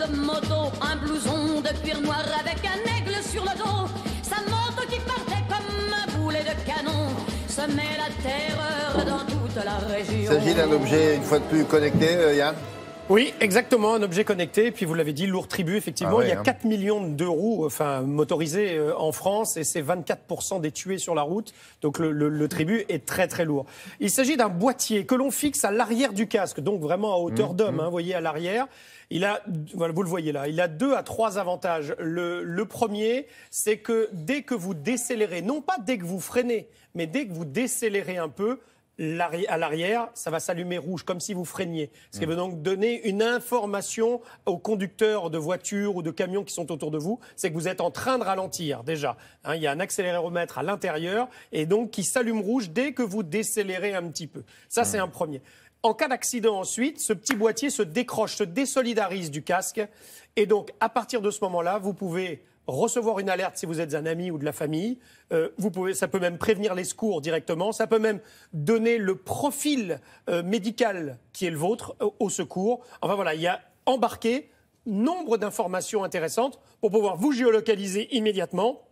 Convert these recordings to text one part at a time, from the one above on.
de moto, un blouson de cuir noir avec un aigle sur le dos. Sa moto qui partait comme un boulet de canon semait la terreur dans toute la région. Il s'agit d'un objet, une fois de plus, connecté, Yann? Oui, exactement, un objet connecté. Et puis vous l'avez dit, lourd tribut, effectivement. Il y a 4 millions de roues motorisées en France et c'est 24% des tués sur la route. Donc le tribut est très très lourd. Il s'agit d'un boîtier que l'on fixe à l'arrière du casque, donc vraiment à hauteur d'homme, vous voyez, à l'arrière. Il a, voilà, vous le voyez là, il a 2 à 3 avantages. Le premier, c'est que dès que vous décélérez, non pas dès que vous freinez, mais dès que vous décélérez un peu, à l'arrière, ça va s'allumer rouge, comme si vous freiniez. Ce qui veut donc donner une information aux conducteurs de voitures ou de camions qui sont autour de vous, c'est que vous êtes en train de ralentir déjà. Il y a un accéléromètre à l'intérieur et donc qui s'allume rouge dès que vous décélérez un petit peu. Ça, c'est un premier. En cas d'accident ensuite, ce petit boîtier se décroche, se désolidarise du casque. Et donc, à partir de ce moment-là, vous pouvez recevoir une alerte si vous êtes un ami ou de la famille. Ça peut même prévenir les secours directement. Ça peut même donner le profil médical qui est le vôtre au secours. Enfin voilà, il y a embarqué nombre d'informations intéressantes pour pouvoir vous géolocaliser immédiatement,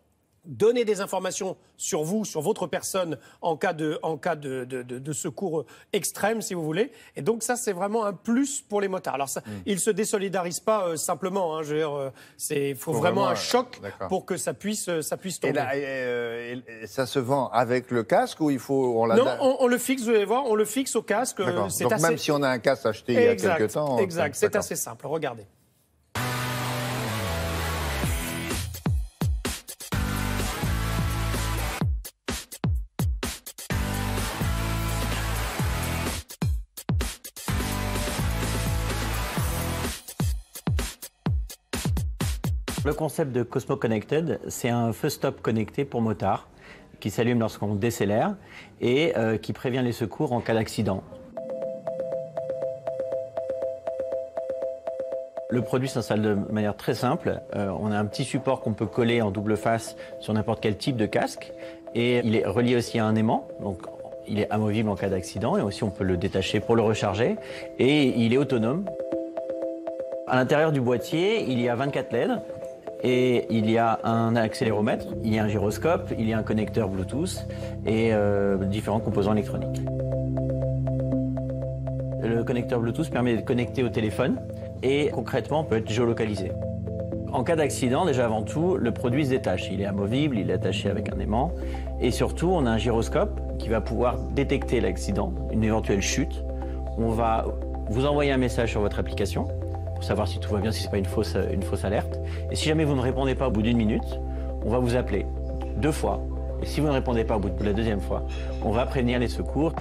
donner des informations sur vous, sur votre personne en cas de secours extrême, si vous voulez. Et donc ça, c'est vraiment un plus pour les motards. Alors ça, ils se désolidarisent pas simplement. Je veux dire, il faut vraiment un choc pour que ça puisse tomber. Et là, ça se vend avec le casque ou il faut... Non, on le fixe, vous allez voir, on le fixe au casque. Donc même si on a un casque acheté il y a quelques temps... Exact, c'est assez simple. Regardez. Le concept de Cosmo Connected, c'est un feu stop connecté pour motards qui s'allume lorsqu'on décélère et qui prévient les secours en cas d'accident. Le produit s'installe de manière très simple. On a un petit support qu'on peut coller en double face sur n'importe quel type de casque et il est relié aussi à un aimant. Donc, il est amovible en cas d'accident et aussi on peut le détacher pour le recharger et il est autonome. À l'intérieur du boîtier, il y a 24 LED. Et il y a un accéléromètre, il y a un gyroscope, il y a un connecteur Bluetooth et différents composants électroniques. Le connecteur Bluetooth permet de connecter au téléphone et concrètement peut être géolocalisé. En cas d'accident, déjà avant tout, le produit se détache. Il est amovible, il est attaché avec un aimant et surtout on a un gyroscope qui va pouvoir détecter l'accident, une éventuelle chute. On va vous envoyer un message sur votre application pour savoir si tout va bien, si ce n'est pas une fausse alerte. Et si jamais vous ne répondez pas au bout d'1 minute, on va vous appeler 2 fois. Et si vous ne répondez pas au bout de la 2e fois, on va prévenir les secours.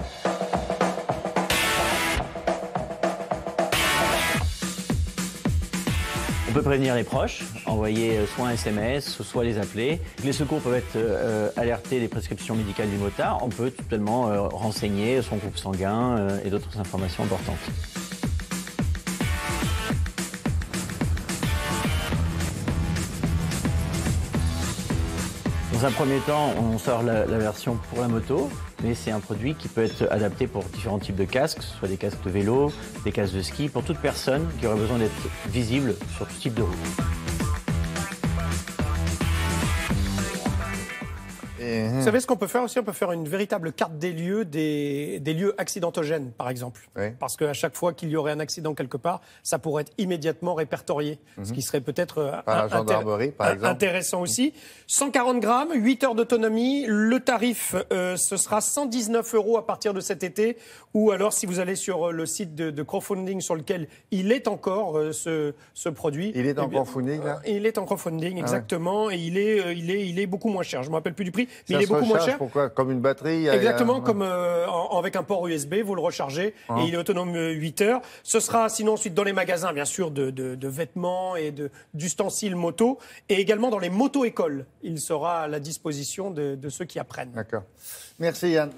On peut prévenir les proches, envoyer soit un SMS, soit les appeler. Les secours peuvent être alertés des prescriptions médicales du motard. On peut totalement renseigner son groupe sanguin et d'autres informations importantes. Dans un premier temps, on sort la version pour la moto, mais c'est un produit qui peut être adapté pour différents types de casques, soit des casques de vélo, des casques de ski, pour toute personne qui aurait besoin d'être visible sur tout type de route. Vous savez ce qu'on peut faire aussi? On peut faire une véritable carte des lieux accidentogènes, par exemple. Oui. Parce qu'à chaque fois qu'il y aurait un accident quelque part, ça pourrait être immédiatement répertorié. Ce qui serait peut-être par la gendarmerie, par exemple. Intéressant aussi. 140 grammes, 8 heures d'autonomie. Le tarif, ce sera 119 € à partir de cet été. Ou alors, si vous allez sur le site de crowdfunding sur lequel il est encore, ce produit. Il est en crowdfunding, là? Il est en crowdfunding, exactement. Et il est beaucoup moins cher. Je ne me rappelle plus du prix. Mais Ça il est beaucoup moins cher. Pourquoi? Comme une batterie? Exactement, comme avec un port USB, vous le rechargez et il est autonome 8 heures. Ce sera sinon ensuite dans les magasins, bien sûr, de vêtements et d'ustensiles moto. Et également dans les moto-écoles. Il sera à la disposition de ceux qui apprennent. D'accord. Merci Yann.